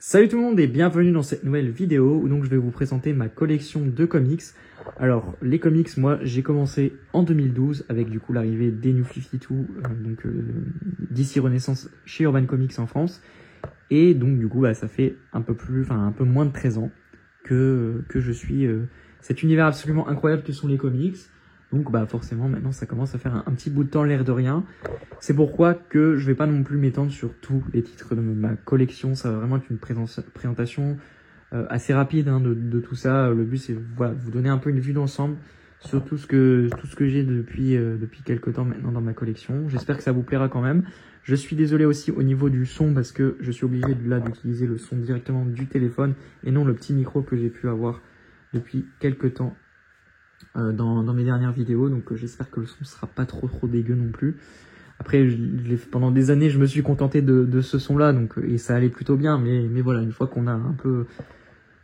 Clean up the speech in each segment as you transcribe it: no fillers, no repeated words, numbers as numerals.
Salut tout le monde et bienvenue dans cette nouvelle vidéo où donc je vais vous présenter ma collection de comics. Alors les comics, moi j'ai commencé en 2012 avec du coup l'arrivée des New 52, DC Renaissance chez Urban Comics en France. Et donc du coup ça fait un peu moins de 13 ans que je suis cet univers absolument incroyable que sont les comics. Donc forcément maintenant ça commence à faire un petit bout de temps l'air de rien. C'est pourquoi que je vais pas non plus m'étendre sur tous les titres de ma collection. Ça va vraiment être une présentation assez rapide de tout ça. Le but c'est voilà, vous donner un peu une vue d'ensemble sur tout ce que j'ai depuis quelques temps maintenant dans ma collection. J'espère que ça vous plaira quand même. Je suis désolé aussi au niveau du son parce que je suis obligé là d'utiliser le son directement du téléphone et non le petit micro que j'ai pu avoir depuis quelques temps dans mes dernières vidéos. Donc j'espère que le son sera pas trop dégueu non plus. Après, pendant des années, je me suis contenté de ce son-là, donc et ça allait plutôt bien. Mais voilà, une fois qu'on a un peu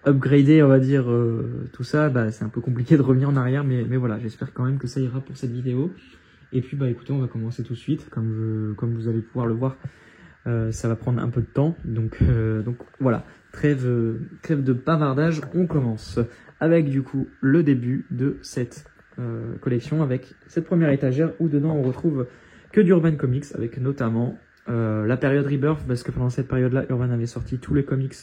upgradé, on va dire, tout ça, c'est un peu compliqué de revenir en arrière. Mais voilà, j'espère quand même que ça ira pour cette vidéo. Et puis, écoutez, on va commencer tout de suite. Comme vous allez pouvoir le voir, ça va prendre un peu de temps. Donc voilà, trêve de bavardage, on commence. Avec du coup le début de cette collection, avec cette première étagère où dedans on retrouve que d'Urban Comics, avec notamment la période Rebirth, parce que pendant cette période-là, Urban avait sorti tous les comics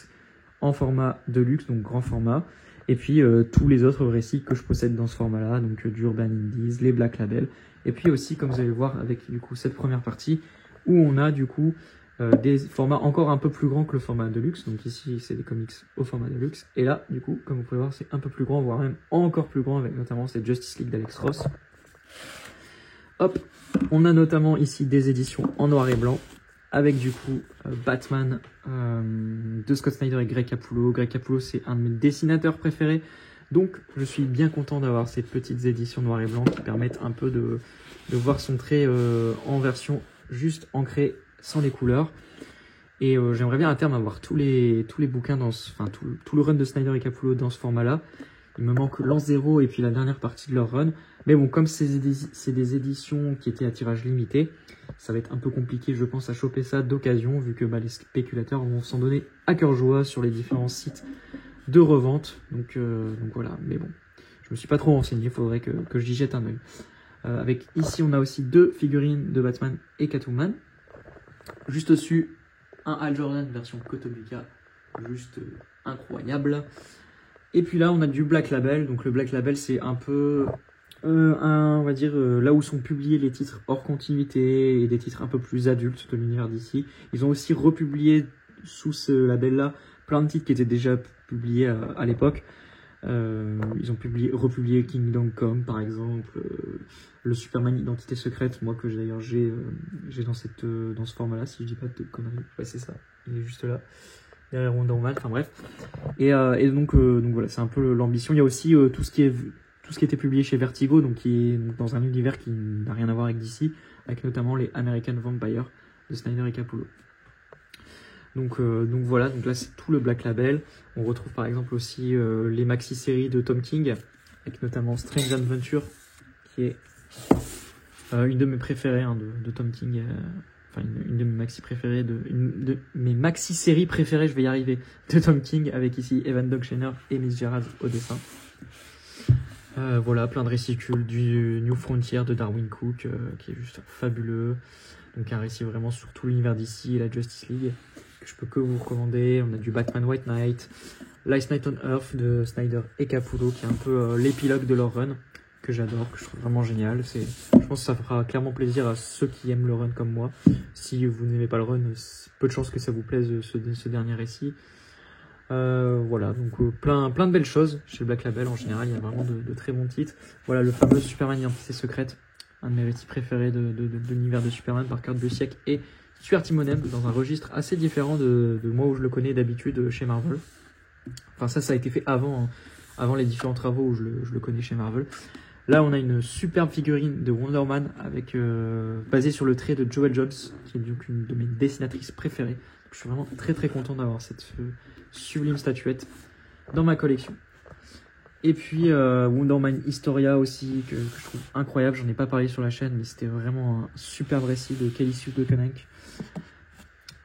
en format Deluxe, donc grand format, et puis tous les autres récits que je possède dans ce format-là, donc du Urban Indies, les Black Label, et puis aussi, comme vous allez le voir, avec du coup cette première partie, où on a du coup des formats encore un peu plus grands que le format Deluxe, donc ici c'est des comics au format Deluxe, et là du coup, comme vous pouvez voir, c'est un peu plus grand, voire même encore plus grand, avec notamment cette Justice League d'Alex Ross. Hop, on a notamment ici des éditions en noir et blanc, avec du coup Batman de Scott Snyder et Greg Capullo. Greg Capullo, c'est un de mes dessinateurs préférés, donc je suis bien content d'avoir ces petites éditions noir et blanc qui permettent un peu de voir son trait en version juste ancrée, sans les couleurs. Et j'aimerais bien à terme avoir tous les bouquins tout le run de Snyder et Capullo dans ce format-là. Il me manque l'an 0 et puis la dernière partie de leur run. Mais bon, comme c'est des éditions qui étaient à tirage limité, ça va être un peu compliqué, je pense, à choper ça d'occasion, vu que les spéculateurs vont s'en donner à cœur joie sur les différents sites de revente. Donc voilà, mais bon, je me suis pas trop renseigné, il faudrait que j'y jette un œil. Avec ici, on a aussi deux figurines de Batman et Catwoman. Juste au-dessus, un Hal Jordan version Kotobukiya, juste incroyable. Et puis là, on a du Black Label. Donc le Black Label, c'est un peu, on va dire, là où sont publiés les titres hors continuité et des titres un peu plus adultes de l'univers d'ici. Ils ont aussi republié sous ce label-là plein de titres qui étaient déjà publiés à l'époque. Ils ont republié Kingdom Come par exemple, le Superman Identité Secrète, moi que d'ailleurs j'ai dans ce format là, si je dis pas de conneries. Ouais, c'est ça, il est juste là derrière Wonder Woman, enfin bref. Et donc voilà, c'est un peu l'ambition. Il y a aussi tout ce qui était publié chez Vertigo, donc qui est dans un univers qui n'a rien à voir avec DC, avec notamment les American Vampire de Snyder et Capullo. Donc voilà, donc là c'est tout le Black Label. On retrouve par exemple aussi les maxi-séries de Tom King, avec notamment Strange Adventure, qui est une de mes préférées de Tom King, une de mes maxi-séries préférées, je vais y arriver, de Tom King, avec ici Evan Doug Jenner et Miss Gerard au dessin. Voilà, plein de récicules du New Frontier de Darwin Cook, qui est juste fabuleux. Donc un récit vraiment sur tout l'univers d'ici et la Justice League, que je peux que vous recommander. On a du Batman White Knight, Last Night on Earth de Snyder et Capullo, qui est un peu l'épilogue de leur run, que j'adore, que je trouve vraiment génial. Je pense que ça fera clairement plaisir à ceux qui aiment le run comme moi. Si vous n'aimez pas le run, peu de chances que ça vous plaise ce dernier récit. Voilà, donc plein de belles choses chez Black Label. En général, il y a vraiment de très bons titres. Voilà, le fameux Superman Identité Secrète, un de mes récits préférés de l'univers de Superman par Kurt Busiek et Stuart Immonen, dans un registre assez différent de moi où je le connais d'habitude chez Marvel. Enfin ça a été fait avant les différents travaux où je le connais chez Marvel. Là on a une superbe figurine de Wonder Woman basée sur le trait de Joelle Jones, qui est donc une de mes dessinatrices préférées. Je suis vraiment très content d'avoir cette sublime statuette dans ma collection. Et puis Wonder Woman Historia aussi, que je trouve incroyable. J'en ai pas parlé sur la chaîne, mais c'était vraiment un superbe récit de Kelly Sue DeConnick.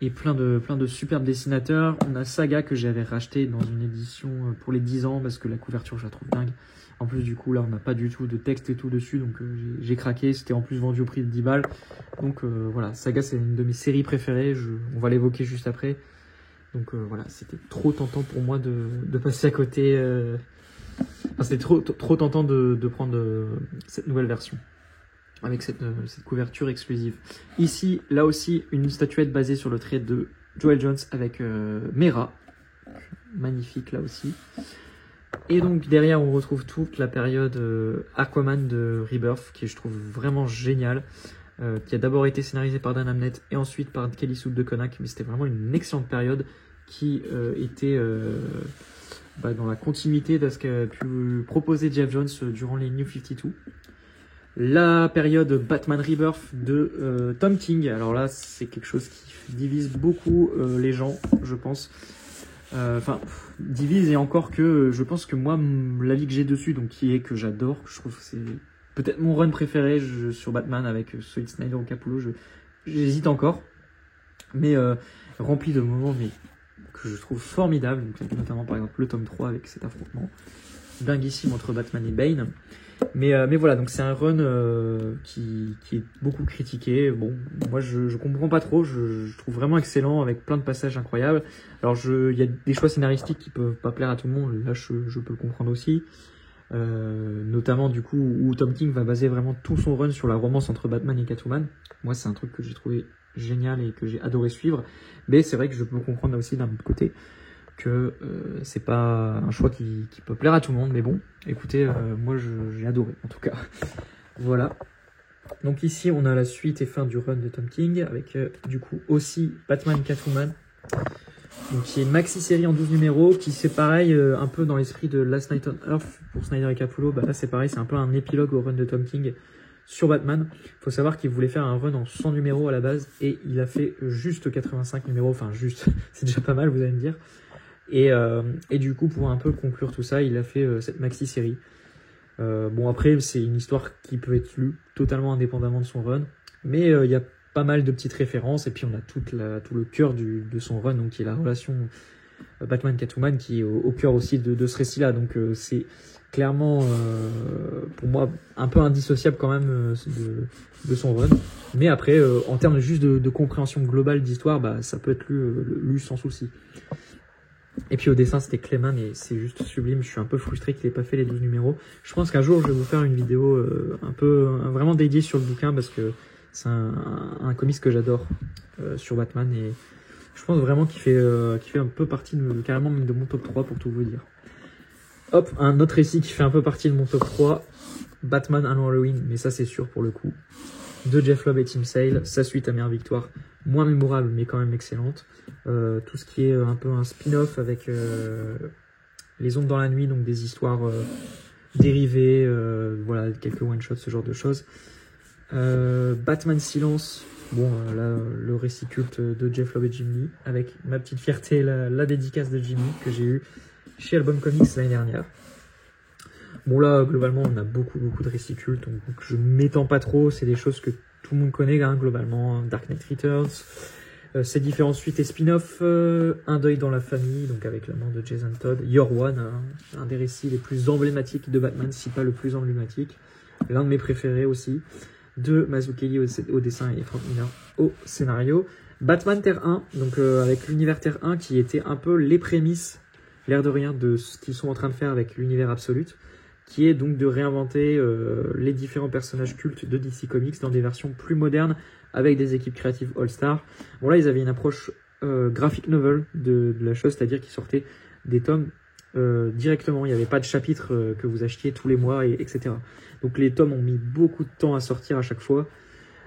et plein de superbes dessinateurs. On a Saga que j'avais racheté dans une édition pour les 10 ans parce que la couverture je la trouve dingue. En plus du coup là on n'a pas du tout de texte et tout dessus, donc j'ai craqué. C'était en plus vendu au prix de 10 balles. Donc voilà, Saga c'est une de mes séries préférées, on va l'évoquer juste après. Donc voilà, c'était trop tentant pour moi de passer à côté. Enfin, c'était trop tentant de prendre cette nouvelle version avec cette couverture exclusive. Ici, là aussi, une statuette basée sur le trait de Joëlle Jones avec Mera. Magnifique là aussi. Et donc derrière, on retrouve toute la période Aquaman de Rebirth, qui je trouve vraiment géniale, qui a d'abord été scénarisée par Dan Abnett et ensuite par Kelly Sue DeConnick, mais c'était vraiment une excellente période qui était dans la continuité de ce qu'a pu proposer Geoff Johns durant les New 52. La période Batman Rebirth de Tom King. Alors là, c'est quelque chose qui divise beaucoup les gens, je pense. Enfin, divise, et encore que je pense que moi, l'avis que j'ai dessus, donc qui est que j'adore, je trouve que c'est peut-être mon run préféré sur Batman avec celui de Snyder ou Capullo. J'hésite encore, mais rempli de moments mais que je trouve formidables, donc, notamment par exemple le tome 3 avec cet affrontement dinguissime entre Batman et Bane. Mais voilà, donc c'est un run qui est beaucoup critiqué. Bon, moi je comprends pas trop, je trouve vraiment excellent avec plein de passages incroyables. Alors il y a des choix scénaristiques qui peuvent pas plaire à tout le monde, là je peux le comprendre aussi. Notamment du coup où Tom King va baser vraiment tout son run sur la romance entre Batman et Catwoman. Moi c'est un truc que j'ai trouvé génial et que j'ai adoré suivre, mais c'est vrai que je peux comprendre là aussi d'un autre côté que c'est pas un choix qui peut plaire à tout le monde, mais bon, écoutez, moi j'ai adoré en tout cas. Voilà. Donc ici on a la suite et fin du run de Tom King avec du coup aussi Batman Catwoman, donc qui est une maxi-série en 12 numéros, qui c'est pareil, un peu dans l'esprit de Last Night on Earth pour Snyder et Capullo. Bah là c'est pareil, c'est un peu un épilogue au run de Tom King sur Batman. Il faut savoir qu'il voulait faire un run en 100 numéros à la base, et il a fait juste 85 numéros, enfin juste, c'est déjà pas mal vous allez me dire. Et du coup, pour un peu conclure tout ça, il a fait cette maxi-série. Bon, après, c'est une histoire qui peut être lue totalement indépendamment de son run, mais il y a pas mal de petites références, et puis on a tout le cœur de son run, donc qui est la relation Batman-Catwoman, qui est au cœur aussi de ce récit-là. Donc c'est clairement, pour moi, un peu indissociable quand même de son run. Mais après, en termes juste de compréhension globale d'histoire, bah, ça peut être lu sans souci. Et puis au dessin c'était Clayman, et c'est juste sublime. Je suis un peu frustré qu'il ait pas fait les 12 numéros. Je pense qu'un jour je vais vous faire une vidéo vraiment dédiée sur le bouquin, parce que c'est un comics que j'adore sur Batman, et je pense vraiment qu'il fait un peu partie carrément même de mon top 3 pour tout vous dire. Hop, un autre récit qui fait un peu partie de mon top 3, Batman Annual Halloween, mais ça c'est sûr pour le coup, de Jeff Loeb et Tim Sale, sa suite Amère Victoire, moins mémorable mais quand même excellente. Tout ce qui est un peu un spin-off avec Les Ombres dans la Nuit, donc des histoires dérivées, voilà, quelques one-shots, ce genre de choses. Batman Silence, bon là le récit culte de Jeff Loeb et Jim Lee, avec ma petite fierté, la dédicace de Jim Lee que j'ai eu chez Album Comics l'année dernière. Bon là globalement on a beaucoup de récits cultes, donc je m'étends pas trop, c'est des choses que tout le monde connaît hein, globalement. Dark Knight Returns, ses différentes suites et spin-off, Un deuil dans la famille, donc avec la mort de Jason Todd, Your One, un des récits les plus emblématiques de Batman, si pas le plus emblématique, l'un de mes préférés aussi, de Mazzucchelli au dessin et Frank Miller au scénario. Batman Terre 1, donc avec l'univers Terre 1 qui était un peu les prémices, l'air de rien, de ce qu'ils sont en train de faire avec l'univers Absolute, qui est donc de réinventer les différents personnages cultes de DC Comics dans des versions plus modernes, avec des équipes créatives all-star. Bon là, ils avaient une approche graphic novel de la chose, c'est-à-dire qu'ils sortaient des tomes directement. Il n'y avait pas de chapitres que vous achetiez tous les mois, etc. Donc les tomes ont mis beaucoup de temps à sortir à chaque fois.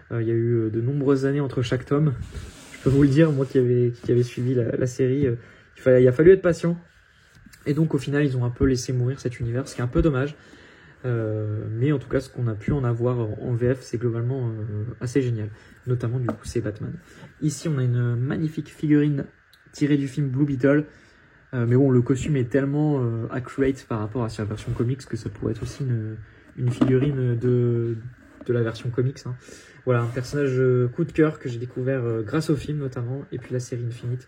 Il y a eu de nombreuses années entre chaque tome. Je peux vous le dire, moi qui avait suivi la série, il a fallu être patient. Et donc au final ils ont un peu laissé mourir cet univers, ce qui est un peu dommage, mais en tout cas ce qu'on a pu en avoir en VF c'est globalement assez génial, notamment du coup c'est Batman. Ici on a une magnifique figurine tirée du film Blue Beetle, mais bon le costume est tellement accurate par rapport à sa version comics que ça pourrait être aussi une figurine de la version comics. Hein. Voilà, un personnage coup de cœur que j'ai découvert grâce au film notamment, et puis la série Infinite.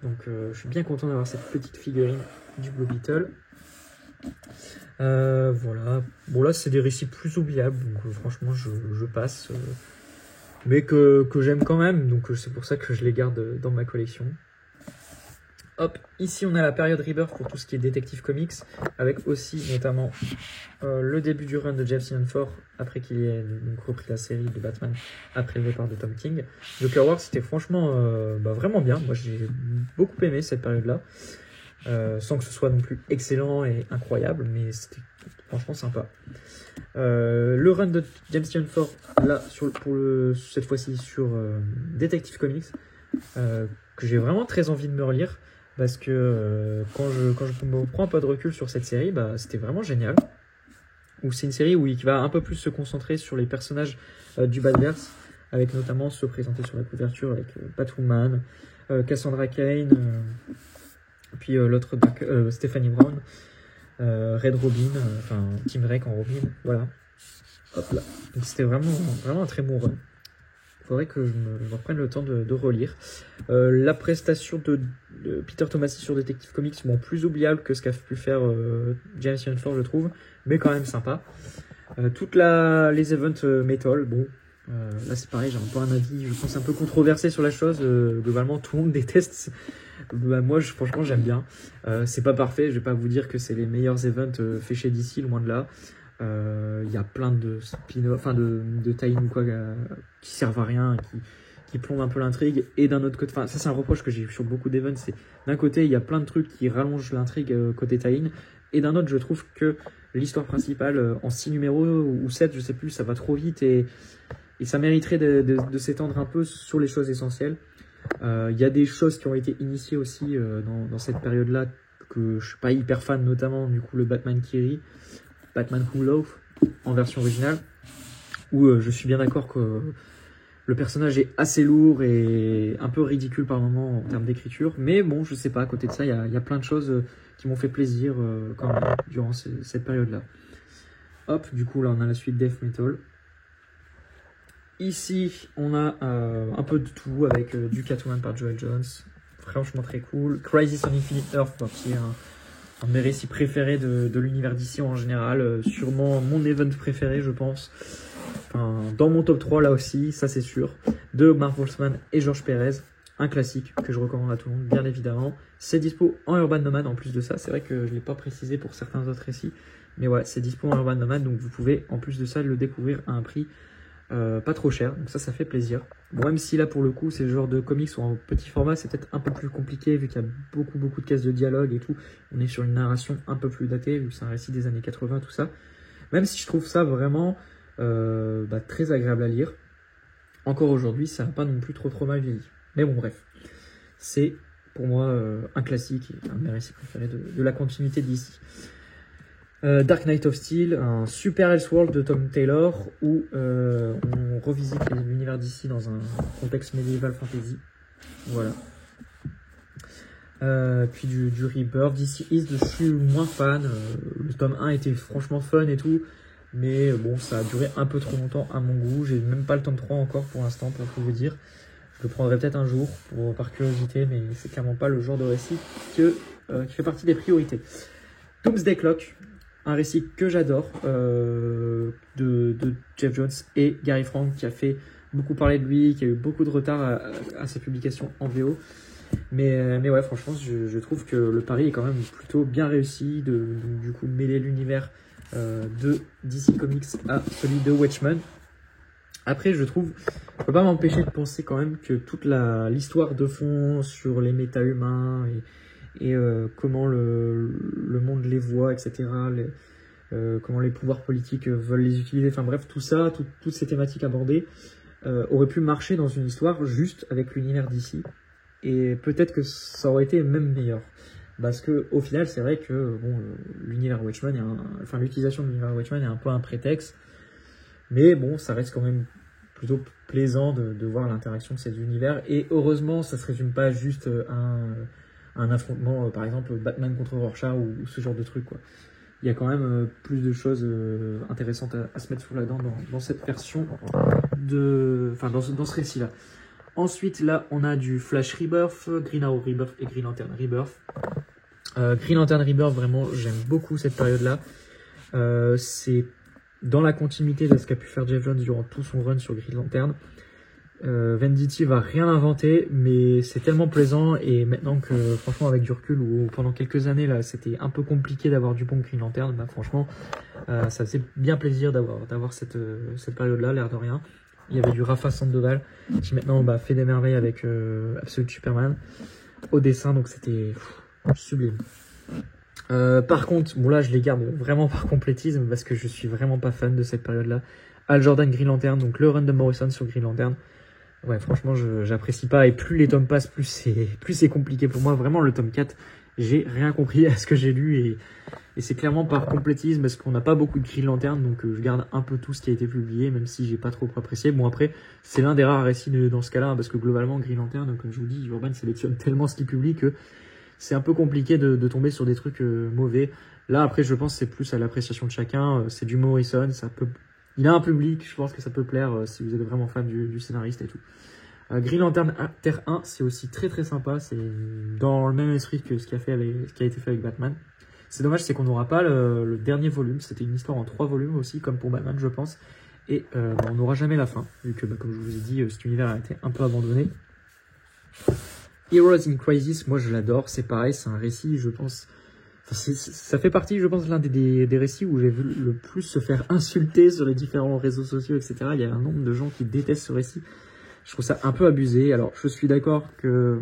Donc je suis bien content d'avoir cette petite figurine du Blue Beetle. Voilà, bon là c'est des récits plus oubliables, donc franchement je passe, mais que j'aime quand même, donc c'est pour ça que je les garde dans ma collection. Hop, ici on a la période Rebirth pour tout ce qui est Detective Comics, avec aussi notamment le début du run de Jeff Sienfort, après qu'il ait donc repris la série de Batman, après le départ de Tom King. Joker War, c'était franchement vraiment bien, moi j'ai beaucoup aimé cette période-là, sans que ce soit non plus excellent et incroyable, mais c'était franchement sympa. Le run de James Sienfort, là, cette fois-ci sur Detective Comics, que j'ai vraiment très envie de me relire, parce que quand je me prends un peu de recul sur cette série, c'était vraiment génial. C'est une série où il va un peu plus se concentrer sur les personnages du Badverse, avec notamment ceux présentés sur la couverture, avec Batwoman, Cassandra Cain, puis l'autre Stephanie Brown, Red Robin, Tim Drake en Robin, voilà. Hop là. Donc c'était vraiment un très bon run. Il faudrait que je me reprenne le temps de relire. La prestation de Peter Tomasi sur Detective Comics, plus oubliable que ce qu'a pu faire James Sienfort, je trouve, mais quand même sympa. Toutes les events Metal, bon, là c'est pareil, j'ai un peu un avis, je pense, un peu controversé sur la chose. Globalement, tout le monde déteste. Moi, franchement, j'aime bien. C'est pas parfait, je vais pas vous dire que c'est les meilleurs events faits chez DC, loin de là. Y a plein de de tie-in ou quoi qui servent à rien, qui plombent un peu l'intrigue, et d'un autre côté, ça c'est un reproche que j'ai eu sur beaucoup d'events, c'est d'un côté il y a plein de trucs qui rallongent l'intrigue côté tie-in, et d'un autre je trouve que l'histoire principale en 6 numéros ou 7, je sais plus, ça va trop vite, et ça mériterait de s'étendre un peu sur les choses essentielles. Il y a des choses qui ont été initiées aussi dans cette période là que je suis pas hyper fan, notamment du coup le Batman Kiri, Batman Who Love en version originale, où je suis bien d'accord que le personnage est assez lourd et un peu ridicule par moments en termes d'écriture, mais bon, je sais pas, à côté de ça, il y a plein de choses qui m'ont fait plaisir quand même, durant cette période-là. Hop, du coup, là, on a la suite Death Metal. Ici, on a un peu de tout, avec du Catwoman par Joel Jones, franchement très cool. Crisis on Infinite Earth, qui est un de mes récits préférés de l'univers d'ici en général, sûrement mon event préféré, je pense. Dans mon top 3 là aussi, ça c'est sûr, de Mark Wolfman et George Pérez, un classique que je recommande à tout le monde, bien évidemment. C'est dispo en Urban Nomad en plus de ça, c'est vrai que je ne l'ai pas précisé pour certains autres récits, mais ouais, c'est dispo en Urban Nomad, donc vous pouvez en plus de ça le découvrir à un prix pas trop cher, donc ça fait plaisir. Bon, même si là pour le coup c'est le genre de comics ou en petit format, c'est peut-être un peu plus compliqué vu qu'il y a beaucoup de cases de dialogue et tout, on est sur une narration un peu plus datée vu que c'est un récit des années 80, tout ça, même si je trouve ça vraiment très agréable à lire. Encore aujourd'hui, ça n'a pas non plus trop mal vieilli. Mais bon, bref. C'est pour moi un classique et un de mes récits préférés de la continuité d'ici. Dark Knight of Steel, un super Elseworld de Tom Taylor où on revisite l'univers d'ici dans un contexte médiéval fantasy. Voilà. Puis du Rebirth, DC East, je suis moins fan. Le tome 1 était franchement fun et tout. Mais bon, ça a duré un peu trop longtemps à mon goût. J'ai même pas le tome 3 encore pour l'instant, pour tout vous dire. Je le prendrai peut-être un jour par curiosité, mais c'est clairement pas le genre de récit qui fait partie des priorités. Doomsday Clock, un récit que j'adore, de Jeff Jones et Gary Frank, qui a fait beaucoup parler de lui, qui a eu beaucoup de retard à sa publication en VO. Mais ouais, franchement, je trouve que le pari est quand même plutôt bien réussi, du coup mêler l'univers de DC Comics à celui de Watchmen. Après, je trouve, je peux pas m'empêcher de penser quand même que toute l'histoire de fond sur les méta-humains et comment le monde les voit, etc., comment les pouvoirs politiques veulent les utiliser, enfin bref, tout ça, toutes ces thématiques abordées, auraient pu marcher dans une histoire juste avec l'univers d'ici, et peut-être que ça aurait été même meilleur. Parce que au final, c'est vrai que bon, l'univers Watchmen, l'utilisation de l'univers Watchmen est un peu un prétexte, mais bon, ça reste quand même plutôt plaisant de voir l'interaction de ces univers. Et heureusement, ça se résume pas juste à un affrontement, par exemple Batman contre Rorschach ou ce genre de truc, quoi. il y a quand même plus de choses intéressantes à se mettre sous la dent dans cette version enfin dans ce récit-là. Ensuite, là, on a du Flash Rebirth, Green Arrow Rebirth et Green Lantern Rebirth. Green Lantern Rebirth, vraiment, j'aime beaucoup cette période-là. C'est dans la continuité de ce qu'a pu faire Geoff Johns durant tout son run sur Green Lantern. Venditti va rien inventer, mais c'est tellement plaisant, et maintenant que, franchement, avec du recul, ou pendant quelques années, là, c'était un peu compliqué d'avoir du bon Green Lantern, bah, franchement, ça faisait bien plaisir d'avoir cette période-là, l'air de rien. Il y avait du Rafa Sandoval, qui maintenant fait des merveilles avec Absolute Superman au dessin, donc c'était sublime. Par contre, bon là je les garde vraiment par complétisme, parce que je suis vraiment pas fan de cette période-là. Hal Jordan Green Lantern, donc le run de Morrison sur Green Lantern. Ouais, franchement, j'apprécie pas, et plus les tomes passent, plus c'est compliqué pour moi. Vraiment, le tome 4, j'ai rien compris à ce que j'ai lu, et c'est clairement par complétisme, parce qu'on n'a pas beaucoup de Green Lantern, donc je garde un peu tout ce qui a été publié, même si j'ai pas trop apprécié. Bon, après, c'est l'un des rares récits dans ce cas-là, parce que globalement, Green Lantern, comme je vous dis, Urban sélectionne tellement ce qu'il publie que c'est un peu compliqué de tomber sur des trucs mauvais. Là, après, je pense que c'est plus à l'appréciation de chacun. C'est du Morrison, il a un public, je pense que ça peut plaire si vous êtes vraiment fan du scénariste et tout. Green Lantern Terre 1, c'est aussi très très sympa, c'est dans le même esprit que ce qui a été fait avec Batman. C'est dommage, c'est qu'on n'aura pas le dernier volume, c'était une histoire en 3 volumes aussi, comme pour Batman je pense, et on n'aura jamais la fin, vu que comme je vous ai dit, cet univers a été un peu abandonné. Heroes in Crisis, moi je l'adore, c'est pareil, c'est un récit, je pense, ça fait partie, je pense, l'un des récits où j'ai vu le plus se faire insulter sur les différents réseaux sociaux, etc. Il y a un nombre de gens qui détestent ce récit. Je trouve ça un peu abusé. Alors, je suis d'accord que...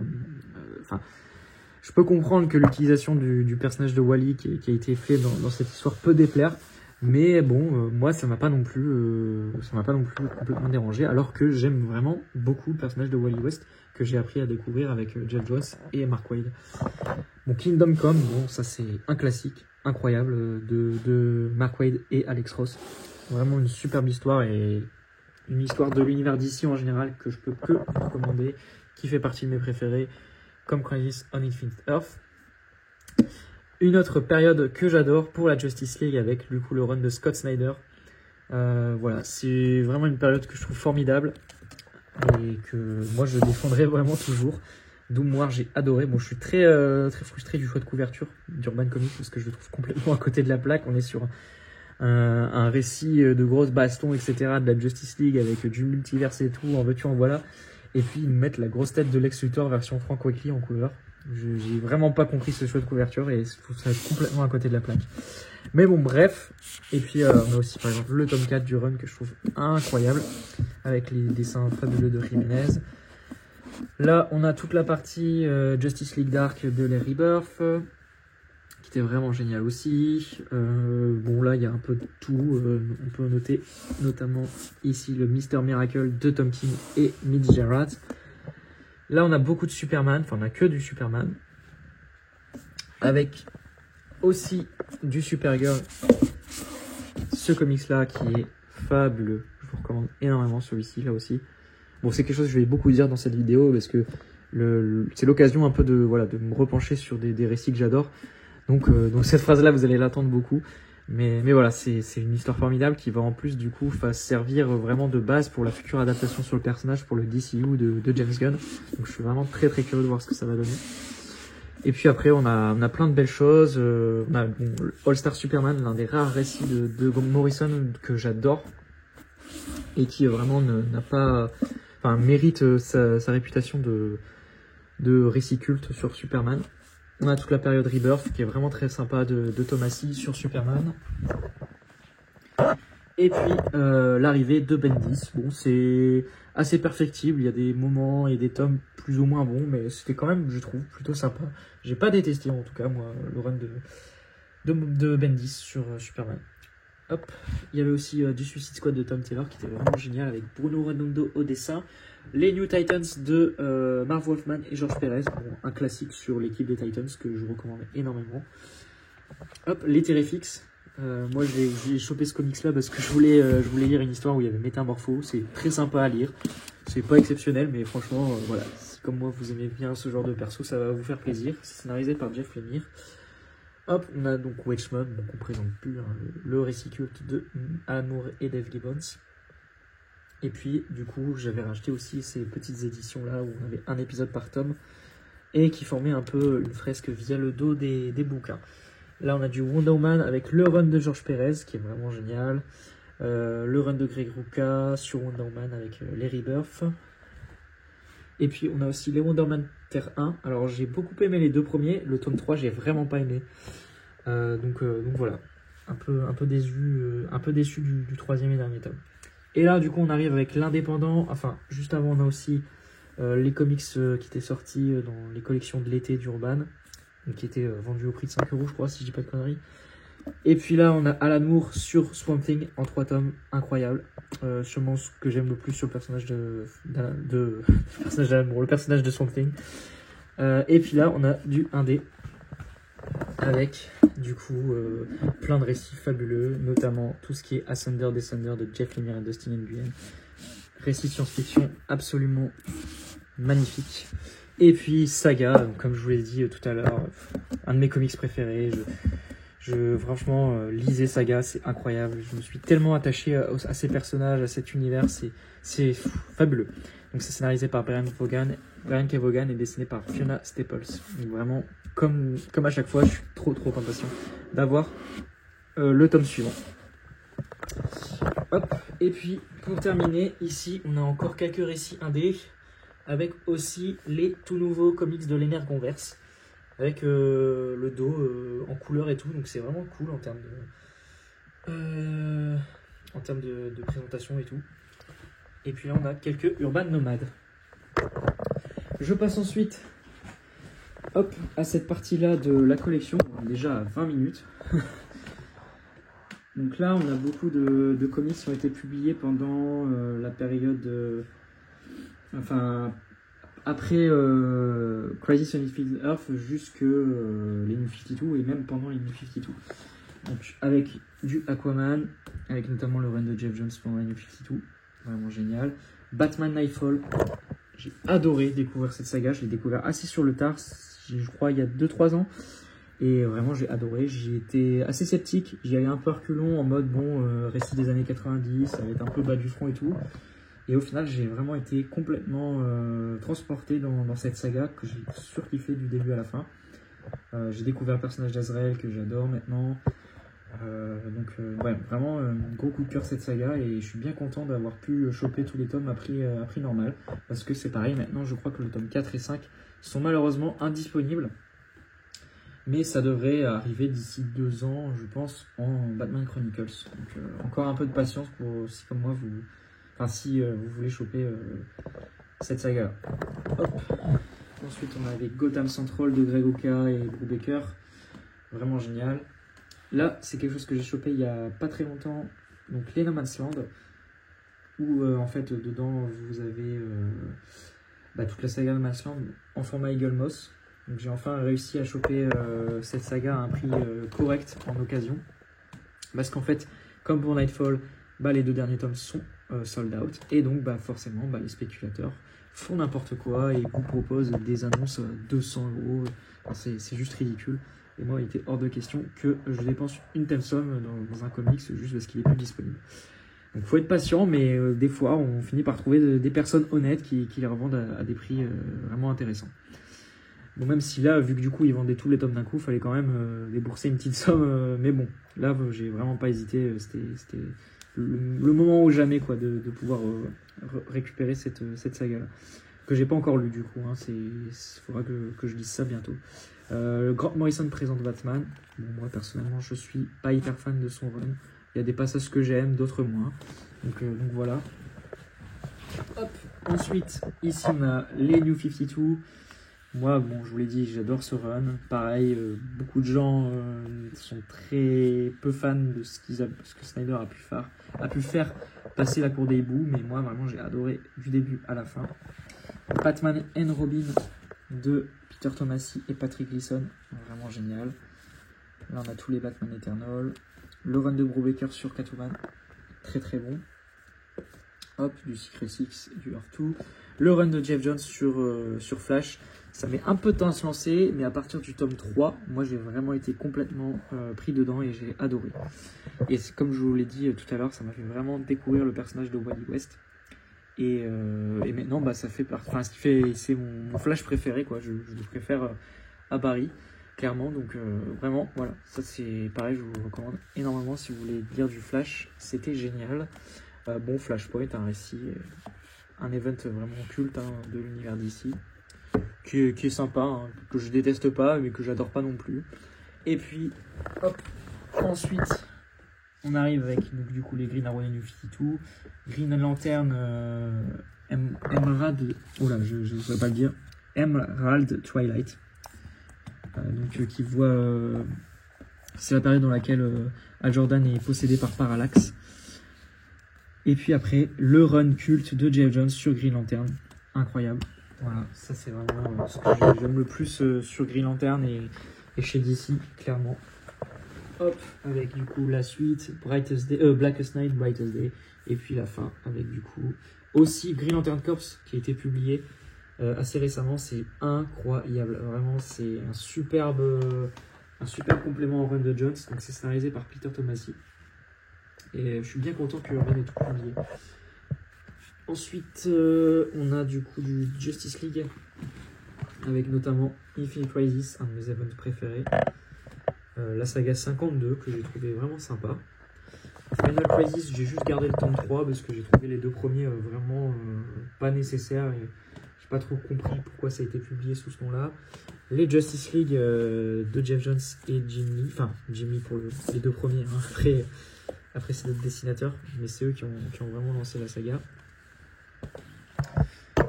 je peux comprendre que l'utilisation du personnage de Wally qui a été fait dans cette histoire peut déplaire. Mais bon, moi, ça m'a pas non plus complètement dérangé. Alors que j'aime vraiment beaucoup le personnage de Wally West, que j'ai appris à découvrir avec Geoff Johns et Mark Waid. Bon, Kingdom Come, bon, ça c'est un classique incroyable de Mark Waid et Alex Ross. Vraiment une superbe histoire, et une histoire de l'univers d'ici en général que je peux que recommander, qui fait partie de mes préférés, comme Crisis on Infinite Earth. Une autre période que j'adore pour la Justice League, avec du coup le run de Scott Snyder. Voilà, c'est vraiment une période que je trouve formidable et que moi je défendrai vraiment toujours. Doom War, j'ai adoré. Bon, je suis très frustré du choix de couverture d'Urban Comics, parce que je le trouve complètement à côté de la plaque. On est sur un récit de grosses bastons, etc., de la Justice League avec du multiverse et tout, en veux-tu en voilà. Et puis ils mettent la grosse tête de Lex Luthor version Frank Weekly en couleur. J'ai vraiment pas compris ce choix de couverture, et je trouve ça complètement à côté de la plaque. Mais bon, bref. Et puis on a aussi par exemple le tome 4 du run que je trouve incroyable, avec les dessins fabuleux de Jiménez. Là, on a toute la partie Justice League Dark de les Rebirth, qui était vraiment génial aussi. Bon, là, il y a un peu de tout. On peut noter notamment ici le Mr. Miracle de Tom King et Mitch Gerads. Là, on a beaucoup de Superman. Enfin, on a que du Superman. Avec aussi du Supergirl. Ce comics-là qui est fabuleux. Je vous recommande énormément celui-ci, là aussi. Bon, c'est quelque chose que je vais beaucoup dire dans cette vidéo, parce que c'est l'occasion un peu de me repencher sur des récits que j'adore. Donc cette phrase-là, vous allez l'attendre beaucoup. Mais voilà, c'est une histoire formidable qui va en plus du coup servir vraiment de base pour la future adaptation sur le personnage pour le DCU de James Gunn. Donc je suis vraiment très très curieux de voir ce que ça va donner. Et puis après, on a plein de belles choses. On a All Star Superman, l'un des rares récits de Morrison que j'adore, et qui vraiment mérite sa réputation de récit culte sur Superman. On a toute la période Rebirth qui est vraiment très sympa de Tomasi sur Superman. Et puis l'arrivée de Bendis. Bon, c'est assez perfectible, il y a des moments et des tomes plus ou moins bons, mais c'était quand même, je trouve, plutôt sympa. J'ai pas détesté en tout cas, moi, le run de Bendis sur Superman. Hop, il y avait aussi du Suicide Squad de Tom Taylor qui était vraiment génial, avec Bruno Redondo au dessin. Les New Titans de Marv Wolfman et George Perez, bon, un classique sur l'équipe des Titans que je vous recommande énormément. Hop, les Terrifics. Moi j'ai chopé ce comics là parce que je voulais lire une histoire où il y avait Métamorpho. C'est très sympa à lire, c'est pas exceptionnel, mais franchement voilà, si comme moi vous aimez bien ce genre de perso, ça va vous faire plaisir. C'est scénarisé par Jeff Lemire. Hop, on a donc Watchmen, donc on présente plus, hein, le récit culte de Alan Moore et Dave Gibbons. Et puis, du coup, j'avais racheté aussi ces petites éditions-là où on avait un épisode par tome et qui formait un peu une fresque via le dos des bouquins. Là, on a du Wonder Woman avec le run de George Pérez, qui est vraiment génial. Le run de Greg Rucka sur Wonder Woman avec les Rebirth. Et puis, on a aussi les Wonder Man Terre 1. Alors, j'ai beaucoup aimé les deux premiers. Le tome 3, j'ai vraiment pas aimé. Donc voilà. Un peu déçu du troisième et dernier tome. Et là, du coup, on arrive avec l'indépendant. Enfin, juste avant, on a aussi les comics qui étaient sortis dans les collections de l'été d'Urban, qui étaient vendus au prix de 5 € je crois, si je dis pas de conneries. Et puis là, on a Alan Moore sur Swamp Thing en 3 tomes, incroyable. Sûrement ce que j'aime le plus sur le personnage le personnage de Swamp Thing. Et puis là, on a du 1D avec du coup plein de récits fabuleux, notamment tout ce qui est Ascender, Descender de Jeff Lemire et Dustin Nguyen. Récit science-fiction absolument magnifique. Et puis Saga, donc, comme je vous l'ai dit tout à l'heure, un de mes comics préférés. Franchement, lisez Saga, c'est incroyable. Je me suis tellement attaché à ces personnages, à cet univers, c'est fabuleux. Donc c'est scénarisé par Brian K. Vaughan et dessiné par Fiona Staples. Donc vraiment, comme à chaque fois, je suis trop impatient d'avoir le tome suivant. Hop. Et puis, pour terminer, ici, on a encore quelques récits indés, avec aussi les tout nouveaux comics de l'Energonverse, avec le dos en couleur et tout, donc c'est vraiment cool en termes de présentation et tout. Et puis là, on a quelques Urban Nomades. Je passe ensuite à cette partie-là de la collection, déjà à 20 minutes. Donc là, on a beaucoup de comics qui ont été publiés pendant la période... après Crisis on Infinite Earth jusque les New 52 et même pendant les New 52. Donc avec du Aquaman, avec notamment le run de Jeff Jones pendant les New 52, vraiment génial. Batman Nightfall, j'ai adoré découvrir cette saga, je l'ai découvert assez sur le tard, je crois il y a 2-3 ans. Et vraiment j'ai adoré, j'ai été assez sceptique, j'y allais un peu reculons en mode récit des années 90, ça va être un peu bas du front et tout. Et au final j'ai vraiment été complètement transporté dans cette saga que j'ai surkiffé du début à la fin. J'ai découvert le personnage d'Azrael que j'adore maintenant. Ouais, vraiment gros coup de cœur cette saga et je suis bien content d'avoir pu choper tous les tomes à prix normal. Parce que c'est pareil, maintenant je crois que le tome 4 et 5 sont malheureusement indisponibles. Mais ça devrait arriver d'ici 2 ans, je pense, en Batman Chronicles. Donc encore un peu de patience pour si comme moi si vous voulez choper cette saga. Hop. Ensuite on avait Gotham Central de Greg Rucka et Brubaker. Vraiment génial. Là c'est quelque chose que j'ai chopé il y a pas très longtemps. Donc les No Man's Land. Où en fait dedans vous avez toute la saga No Man's Land en format Eagle Moss. Donc j'ai enfin réussi à choper cette saga à un prix correct en occasion. Parce qu'en fait, comme pour Nightfall, les 2 derniers tomes sont sold out. Et donc forcément, les spéculateurs font n'importe quoi et vous proposent des annonces à 200 €. Enfin, c'est juste ridicule. Et moi, il était hors de question que je dépense une telle somme dans un comics juste parce qu'il est plus disponible. Donc il faut être patient, mais des fois, on finit par trouver des personnes honnêtes qui les revendent à des prix vraiment intéressants. Bon, même si là, vu que du coup ils vendaient tous les tomes d'un coup, il fallait quand même débourser une petite somme. Mais bon, là, j'ai vraiment pas hésité. C'était le moment ou jamais quoi, de pouvoir récupérer cette saga-là. Que j'ai pas encore lu du coup. Il faudra que je lise ça bientôt. Grant Morrison présente Batman. Bon, moi, personnellement, je suis pas hyper fan de son run. Il y a des passages que j'aime, d'autres moins. Donc voilà. Hop. Ensuite, ici, on a les New 52. Moi, je vous l'ai dit, j'adore ce run. Pareil, beaucoup de gens sont très peu fans de ce que Snyder a pu faire passer la cour des hiboux. Mais moi, vraiment, j'ai adoré du début à la fin. Batman and Robin de Peter Tomasi et Patrick Gleason. Vraiment génial. Là, on a tous les Batman Eternal. Le run de Brubaker sur Catwoman. Très très bon. Hop, du Secret Six et du Earth 2. Le run de Geoff Johns sur Flash. Ça met un peu de temps à se lancer, mais à partir du tome 3, moi j'ai vraiment été complètement pris dedans et j'ai adoré. Et comme je vous l'ai dit tout à l'heure, ça m'a fait vraiment découvrir le personnage de Wally West. Et maintenant, bah, ça fait partie. Enfin, c'est mon Flash préféré, quoi. Je le préfère à Barry, clairement. Donc vraiment, voilà. Ça c'est pareil, je vous recommande énormément si vous voulez lire du Flash. C'était génial. Bon, Flashpoint, un récit, un event vraiment culte de l'univers d'ici. Qui est sympa, hein, que je déteste pas, mais que j'adore pas non plus. Et puis, hop, ensuite, on arrive avec donc, du coup les Green Arrow New 52, Green Lantern Emerald, oh là, je ne saurais pas le dire, Emerald Twilight. Donc, qui voit, c'est la période dans laquelle Hal Jordan est possédé par Parallax. Et puis après, le run culte de Geoff Johns sur Green Lantern, incroyable. Voilà, ça c'est vraiment ce que j'aime le plus sur Green Lantern et chez DC, clairement. Hop, avec du coup la suite, Blackest Night, Brightest Day, et puis la fin avec du coup aussi Green Lantern Corps qui a été publié assez récemment. C'est incroyable, vraiment c'est un super complément au run de Johns. Donc c'est scénarisé par Peter Tomasi et je suis bien content que le run ait tout publié. Ensuite, on a du coup du Justice League, avec notamment Infinite Crisis, un de mes events préférés. La saga 52, que j'ai trouvé vraiment sympa. Final Crisis, j'ai juste gardé le tome 3, parce que j'ai trouvé les deux premiers vraiment pas nécessaires, et j'ai pas trop compris pourquoi ça a été publié sous ce nom-là. Les Justice League de Geoff Johns et Jimmy, enfin Jimmy pour les deux premiers, hein. Après c'est d'autres dessinateurs, mais c'est eux qui ont vraiment lancé la saga.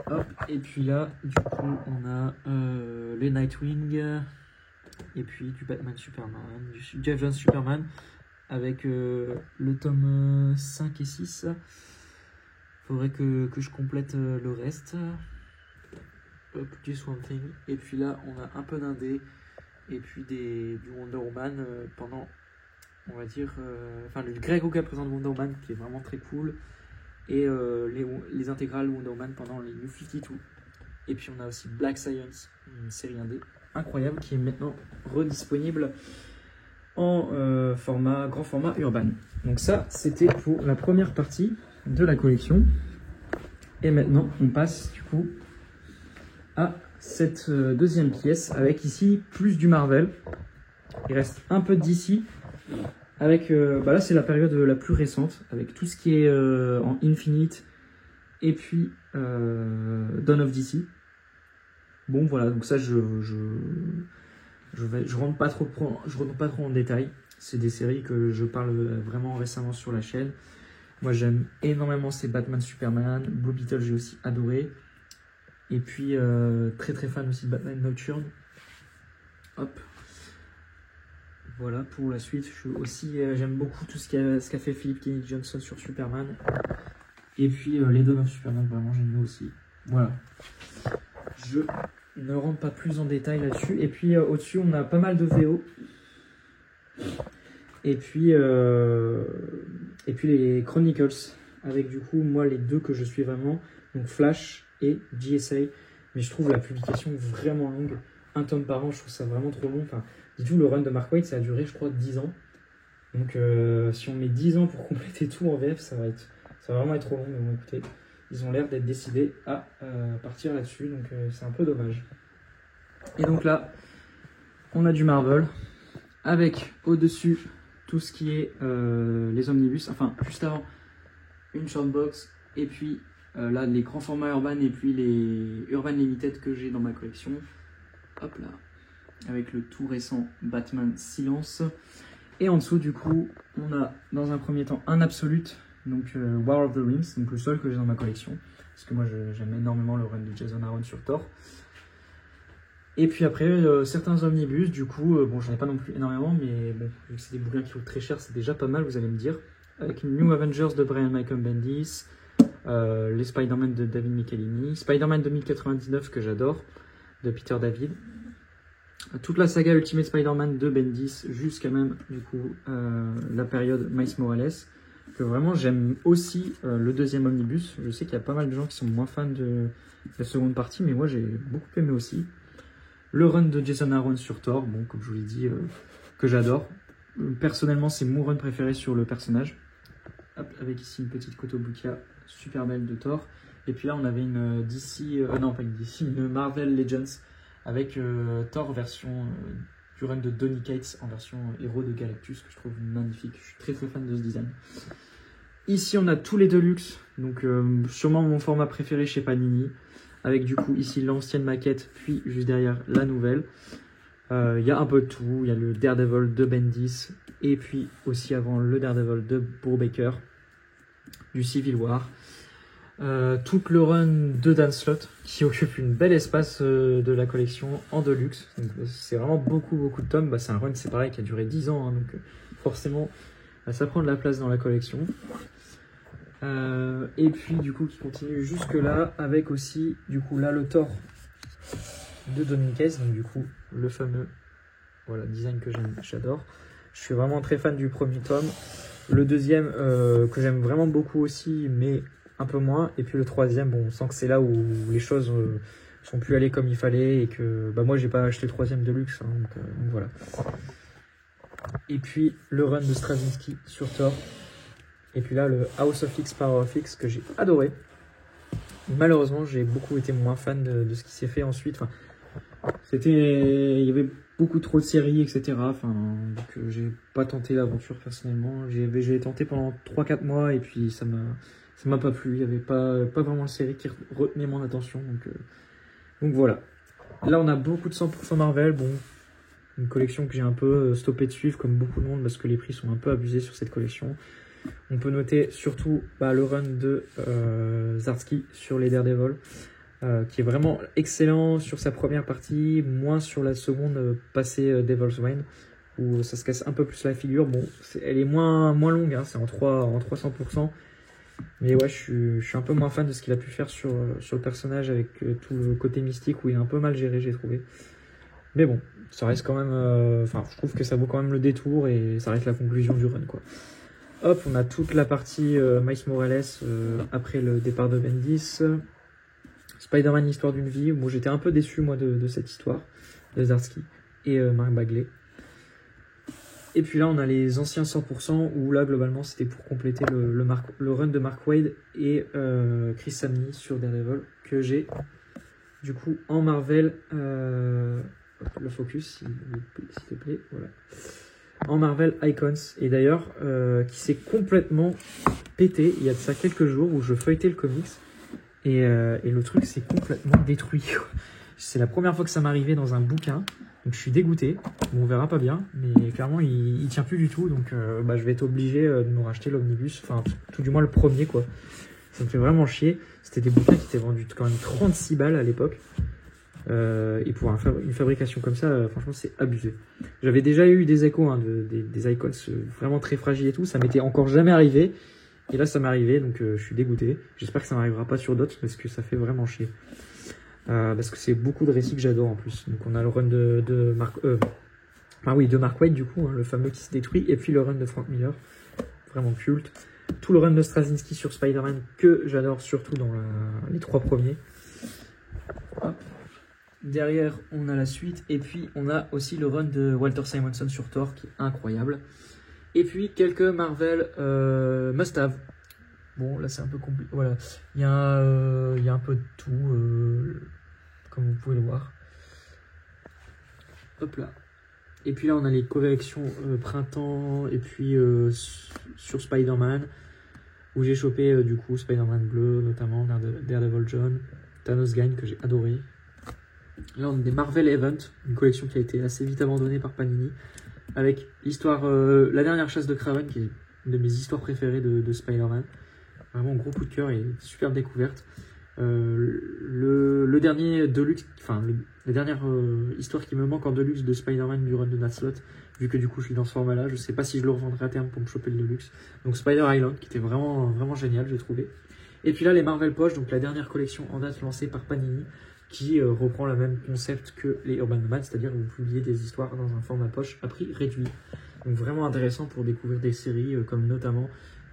Hop, et puis là, du coup, on a les Nightwing, et puis du Batman Superman, du Geoff Johns Superman, avec le tome 5 et 6. Faudrait que je complète le reste. Hop, du Swamp Thing. Et puis là, on a un peu d'indé, et puis du Wonder Woman pendant, on va dire, le Greg Rucka présente Wonder Woman, qui est vraiment très cool. Et les intégrales Wonder Woman pendant les New 52. Et puis on a aussi Black Science, une série indé incroyable qui est maintenant redisponible en grand format urban. Donc ça, c'était pour la première partie de la collection. Et maintenant, on passe du coup à cette deuxième pièce avec ici plus du Marvel. Il reste un peu de DC. Avec, là c'est la période la plus récente, avec tout ce qui est en Infinite, et puis Dawn of DC. Bon voilà, donc ça je rentre pas trop en détail. C'est des séries que je parle vraiment récemment sur la chaîne. Moi j'aime énormément ces Batman Superman, Blue Beetle j'ai aussi adoré. Et puis très très fan aussi de Batman Nocturne. Hop. Voilà, pour la suite, j'aime beaucoup tout ce qu'a fait Philip Kennedy Johnson sur Superman. Et puis les Dawn of Superman, vraiment géniaux aussi. Voilà. Je ne rentre pas plus en détail là-dessus. Et puis au-dessus, on a pas mal de VO. Et puis les Chronicles, avec du coup, moi, les deux que je suis vraiment, donc Flash et JSA. Mais je trouve la publication vraiment longue. Un tome par an, je trouve ça vraiment trop long. Enfin, dites-vous, le run de Mark Waid, ça a duré, je crois, 10 ans. Donc, si on met 10 ans pour compléter tout en VF, ça va vraiment être trop long. Mais bon, écoutez, ils ont l'air d'être décidés à partir là-dessus. Donc, c'est un peu dommage. Et donc là, on a du Marvel. Avec, au-dessus, tout ce qui est les omnibus. Enfin, juste avant, une shortbox. Et puis, là, les grands formats urban et puis les Urban Limited que j'ai dans ma collection. Hop là. Avec le tout récent Batman Silence. Et en dessous, du coup, on a dans un premier temps un Absolute, donc War of the Rings, donc le seul que j'ai dans ma collection. Parce que moi, j'aime énormément le run de Jason Aaron sur Thor. Et puis après, certains omnibus, du coup, bon, j'en ai pas non plus énormément, mais bon, vu que c'est des bouquins qui coûtent très cher, c'est déjà pas mal, vous allez me dire. Avec New Avengers de Brian Michael Bendis, les Spider-Man de David Michelinie, Spider-Man 2099 que j'adore, de Peter David. Toute la saga Ultimate Spider-Man de Bendis jusqu'à même du coup la période Miles Morales, que vraiment j'aime aussi le deuxième omnibus. Je sais qu'il y a pas mal de gens qui sont moins fans de la seconde partie, mais moi j'ai beaucoup aimé aussi. Le run de Jason Aaron sur Thor, bon, comme je vous l'ai dit, que j'adore. Personnellement, c'est mon run préféré sur le personnage. Hop, avec ici une petite Kotobukiya super belle de Thor. Et puis là, on avait une DC, non pas une DC, une Marvel Legends avec Thor version du run de Donny Cates en version héros de Galactus, que je trouve magnifique. Je suis très très fan de ce design. Ici, on a tous les Deluxe, donc sûrement mon format préféré chez Panini, avec du coup ici l'ancienne maquette, puis juste derrière la nouvelle. Il y a un peu de tout, il y a le Daredevil de Bendis, et puis aussi avant le Daredevil de Brubaker, du Civil War. Tout le run de Dan Slott, qui occupe une belle espace de la collection en Deluxe. C'est vraiment beaucoup de tomes. Bah, c'est un run, c'est pareil, qui a duré 10 ans, hein, donc forcément, ça prend de la place dans la collection. Et puis du coup qui continue jusque là avec aussi du coup là le Thor de Donny Cates, donc du coup le fameux voilà design que j'adore. Je suis vraiment très fan du premier tome, le deuxième que j'aime vraiment beaucoup aussi mais un peu moins, et puis le troisième bon on sent que c'est là où les choses sont plus allées comme il fallait et que bah moi j'ai pas acheté le troisième de luxe hein, donc voilà. Et puis le run de Straczynski sur Thor. Et puis là, le House of X, Power of X, que j'ai adoré. Malheureusement, j'ai beaucoup été moins fan de ce qui s'est fait ensuite. Enfin, il y avait beaucoup trop de séries, etc. Enfin, donc, j'ai pas tenté l'aventure personnellement. J'ai tenté pendant 3-4 mois et puis ça m'a pas plu. Il y avait pas vraiment de série qui retenait mon attention. Donc voilà. Là, on a beaucoup de 100% Marvel. Bon, une collection que j'ai un peu stoppé de suivre, comme beaucoup de monde, parce que les prix sont un peu abusés sur cette collection. On peut noter surtout le run de Zdarsky sur les Daredevil, qui est vraiment excellent sur sa première partie, moins sur la seconde passée Devil's Reign, où ça se casse un peu plus la figure. Bon, elle est moins longue, hein, c'est en 300%. Mais ouais, je suis un peu moins fan de ce qu'il a pu faire sur le personnage avec tout le côté mystique où il est un peu mal géré, j'ai trouvé. Mais bon, ça reste quand même... je trouve que ça vaut quand même le détour et ça reste la conclusion du run, quoi. Hop, on a toute la partie Miles Morales après le départ de Bendis. Spider-Man, l'histoire d'une vie. Bon, j'étais un peu déçu, moi, de cette histoire de Zdarsky et Mark Bagley. Et puis là, on a les anciens 100%, où là, globalement, c'était pour compléter le run de Mark Waid et Chris Samney sur Daredevil, que j'ai, du coup, en Marvel... le focus, s'il te plaît, voilà. En Marvel Icons, et d'ailleurs qui s'est complètement pété il y a de ça quelques jours où je feuilletais le comics et le truc s'est complètement détruit. C'est la première fois que ça m'arrivait dans un bouquin, donc je suis dégoûté. Bon, on verra pas bien, mais clairement il tient plus du tout, donc je vais être obligé de me racheter l'omnibus, enfin tout du moins le premier quoi. Ça me fait vraiment chier. C'était des bouquins qui étaient vendus quand même 36 balles à l'époque. Et pour une fabrication comme ça, franchement, c'est abusé. J'avais déjà eu des échos des icons vraiment très fragiles et tout. Ça m'était encore jamais arrivé. Et là, ça m'est arrivé, donc je suis dégoûté. J'espère que ça m'arrivera pas sur d'autres parce que ça fait vraiment chier. Parce que c'est beaucoup de récits que j'adore en plus. Donc on a le run de Mark Waid, du coup, hein, le fameux qui se détruit. Et puis le run de Frank Miller, vraiment culte. Tout le run de Straczynski sur Spider-Man que j'adore surtout dans les 3 premiers. Hop. Derrière, on a la suite. Et puis, on a aussi le run de Walter Simonson sur Thor, qui est incroyable. Et puis, quelques Marvel must-have. Bon, là, c'est un peu compliqué. Voilà. Il y a un peu de tout, comme vous pouvez le voir. Hop là. Et puis là, on a les corrections printemps. Et puis, sur Spider-Man, où j'ai chopé, du coup, Spider-Man bleu, notamment, Daredevil John, Thanos Gagne, que j'ai adoré. Là, on a des Marvel Event, une collection qui a été assez vite abandonnée par Panini, avec l'histoire, la dernière chasse de Kraven, qui est une de mes histoires préférées de Spider-Man. Vraiment gros coup de cœur et superbe découverte. Le dernier Deluxe, enfin, la dernière histoire qui me manque en Deluxe de Spider-Man du run de Dan Slott, vu que du coup je suis dans ce format-là, je sais pas si je le revendrai à terme pour me choper le Deluxe. Donc Spider Island, qui était vraiment génial, j'ai trouvé. Et puis là, les Marvel Poche, donc la dernière collection en date lancée par Panini, qui reprend le même concept que les Urban Nomad, c'est-à-dire vous publiez des histoires dans un format poche à prix réduit. Donc vraiment intéressant pour découvrir des séries comme notamment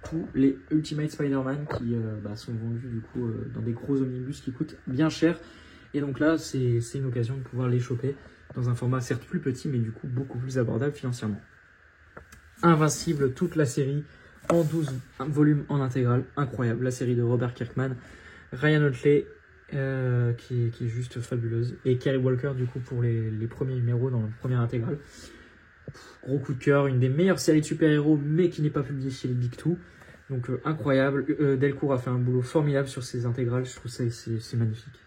tous les Ultimate Spider-Man qui sont vendus du coup dans des gros omnibus qui coûtent bien cher. Et donc là, c'est une occasion de pouvoir les choper dans un format certes plus petit, mais du coup beaucoup plus abordable financièrement. Invincible, toute la série en 12 volumes en intégrale, incroyable. La série de Robert Kirkman, Ryan Otley, qui est juste fabuleuse, et Kerry Walker du coup pour les premiers numéros dans la première intégrale. Gros coup de cœur, une des meilleures séries de super-héros, mais qui n'est pas publiée chez les Big Two. Donc incroyable. Delcourt a fait un boulot formidable sur ces intégrales. Je trouve ça c'est magnifique.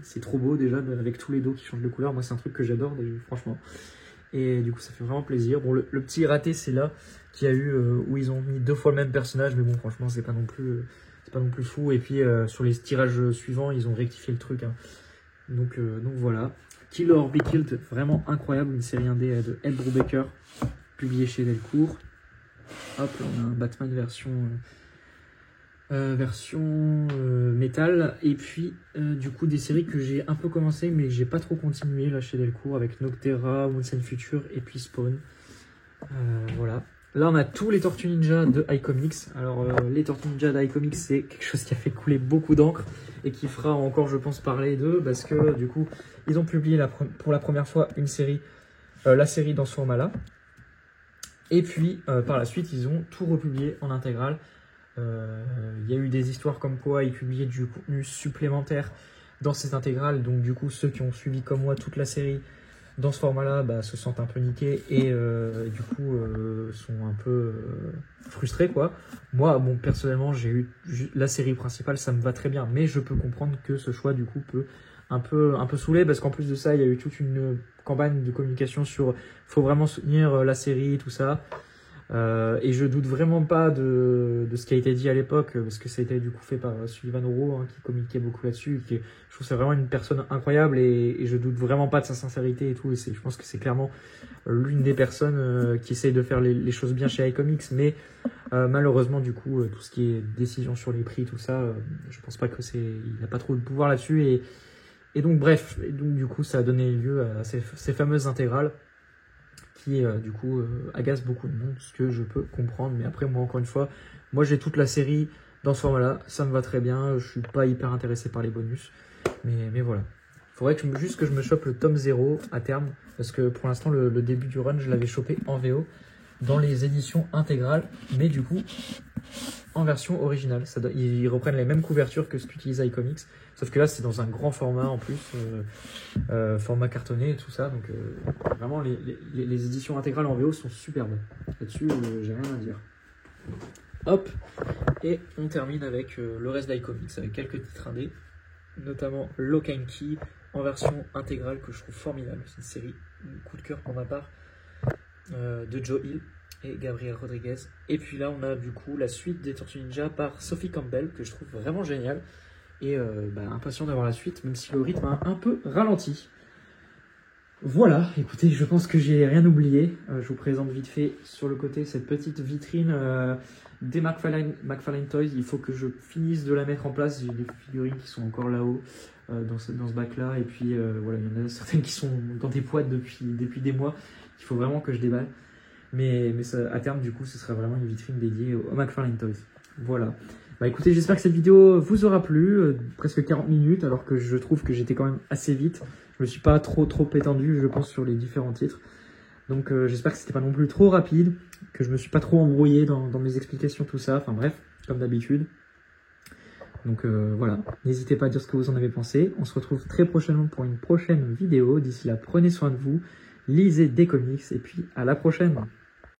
C'est trop beau déjà, avec tous les dos qui changent de couleur. Moi, c'est un truc que j'adore, franchement. Et du coup, ça fait vraiment plaisir. Bon, le petit raté, c'est là qu'il y a eu où ils ont mis 2 fois le même personnage, mais bon, franchement, c'est pas non plus fou. Et puis sur les tirages suivants, ils ont rectifié le truc. Hein. Donc voilà. Kill or Be Killed, vraiment incroyable, une série indé de Ed Brubaker, publiée chez Delcourt. Hop, là on a un Batman version métal. Et puis du coup des séries que j'ai un peu commencé mais j'ai pas trop continué là chez Delcourt, avec Noctera, Once and Future et puis Spawn. Voilà. Là on a tous les Tortues Ninja de iComics. Alors les Tortues Ninja de iComics, c'est quelque chose qui a fait couler beaucoup d'encre et qui fera encore je pense parler d'eux, parce que du coup ils ont publié pour la première fois une série, la série dans ce format là. Et puis, par la suite, ils ont tout republié en intégrale. Il y a eu des histoires comme quoi ils publiaient du contenu supplémentaire dans ces intégrales. Donc, du coup, ceux qui ont suivi comme moi toute la série dans ce format-là se sentent un peu niqués et du coup sont un peu frustrés, quoi. Moi, bon, personnellement, j'ai eu la série principale, ça me va très bien. Mais je peux comprendre que ce choix, du coup, peut un peu saoulé, parce qu'en plus de ça, il y a eu toute une campagne de communication sur faut vraiment soutenir la série, tout ça. Et je doute vraiment pas de ce qui a été dit à l'époque, parce que ça a été du coup fait par Sullivan Rowe, hein, qui communiquait beaucoup là-dessus. Je trouve que c'est vraiment une personne incroyable et je doute vraiment pas de sa sincérité et tout. Et je pense que c'est clairement l'une des personnes qui essaye de faire les choses bien chez iComics, mais malheureusement du coup tout ce qui est décision sur les prix, tout ça, je pense pas que il n'a pas trop de pouvoir là-dessus. Et donc bref, du coup ça a donné lieu à ces fameuses intégrales qui du coup agacent beaucoup de monde, ce que je peux comprendre. Mais après, moi encore une fois, moi j'ai toute la série dans ce format-là, ça me va très bien, je suis pas hyper intéressé par les bonus, mais voilà. Il faudrait juste que je me chope le tome 0 à terme, parce que pour l'instant le début du run je l'avais chopé en VO dans les éditions intégrales, mais du coup en version originale. Ils reprennent les mêmes couvertures que ce qu'utilise iComics, sauf que là c'est dans un grand format en plus, format cartonné et tout ça. Donc vraiment les éditions intégrales en VO sont superbes. Là-dessus, j'ai rien à dire. Hop, et on termine avec le reste d'iComics, avec quelques titres indés, notamment Lock and Key en version intégrale que je trouve formidable. C'est une série, coup de cœur pour ma part, de Joe Hill et Gabriel Rodriguez. Et puis là on a du coup la suite des Tortues Ninja par Sophie Campbell, que je trouve vraiment génial, et impatient d'avoir la suite, même si le rythme a un peu ralenti. Voilà, écoutez, je pense que j'ai rien oublié. Je vous présente vite fait sur le côté cette petite vitrine des McFarlane Toys. Il faut que je finisse de la mettre en place. J'ai des figurines qui sont encore là-haut dans ce bac-là, et puis voilà, il y en a certaines qui sont dans des boîtes depuis des mois. Il faut vraiment que je déballe. Mais ça, à terme, du coup, ce sera vraiment une vitrine dédiée au McFarlane Toys. Voilà. Bah écoutez, j'espère que cette vidéo vous aura plu. Presque 40 minutes, alors que je trouve que j'étais quand même assez vite. Je me suis pas trop étendu, je pense, sur les différents titres. Donc j'espère que c'était pas non plus trop rapide, que je me suis pas trop embrouillé dans mes explications, tout ça. Enfin bref, comme d'habitude. Donc voilà, n'hésitez pas à dire ce que vous en avez pensé. On se retrouve très prochainement pour une prochaine vidéo. D'ici là, prenez soin de vous, lisez des comics, et puis à la prochaine.